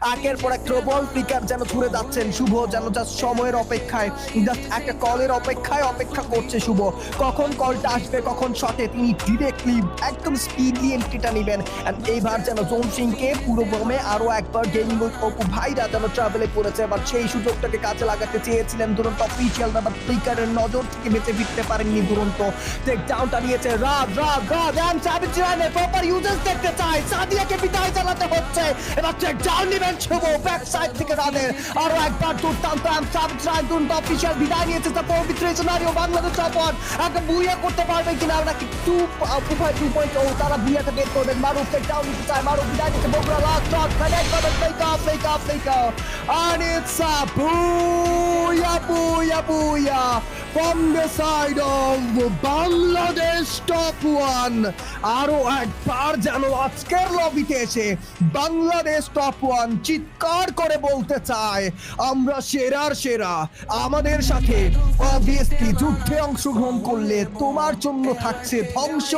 একের পর এক বল ফ্লিকার যেন ছুড়ে যাচ্ছেন শুভ, যেন জাস্ট সময়ের অপেক্ষায়, জাস্ট একটা কলের অপেক্ষা করছে শুভ। কখন কলটা আসবে, কখন শটে তিনি ডিরেক্টলি একদম স্পিডলি এন্ট্রিটা নেবেন। এইবার যেন জোন সিংকে পুরো বমে আরো একবার গেমিং অপু ভাইরা যেন ট্রাভেলে পড়েছে, বাট সেই সুযোগটাকে কাজে লাগাতে চেয়েছিলেন দুরন্ত অফিসিয়াল, বাট ফ্লিকারের নজর থেকে বেঁচে ফিরতে পারেননি দুরন্ত। টেক ডাউনটা নিয়েছে রাগ এন্ড সাবিত জিরানের প্রপার ইউজেস দেখতে চাই, সাদিয়াকে বিদায় জানাতে হচ্ছে। এবার টেক ডাউন নেবেন শুভ ব্যাক সাইড থেকে রানের আরো একবার দুর্দান্ত দুরন্ত অফিসিয়াল বিদায় নিয়েছে। তার পবিত্র সিনারিও বাংলাদেশ টপার একটা বুইয়া করতে পারবে কিনা, নাকি 2.0 তারা বুইয়াটা বের করবেন। মারুফ টেক ডাউন নিতে চায়, মারুফ বিদায় নিতে বগুড়া লাস্ট শট কানেক্ট করবেন, fake of and it's a booyah from the side of Bangladesh top one. আরো একবার যেন আজকের লবিতে এসে বাংলাদেশ টপ ওয়ান চিৎকার করে বলতে চায় আমরা সেরার সেরা। আমাদের সাথে অবভিয়াসলি যুদ্ধে অংশগ্রহণ করলে তোমার জন্য থাকছে ধ্বংস।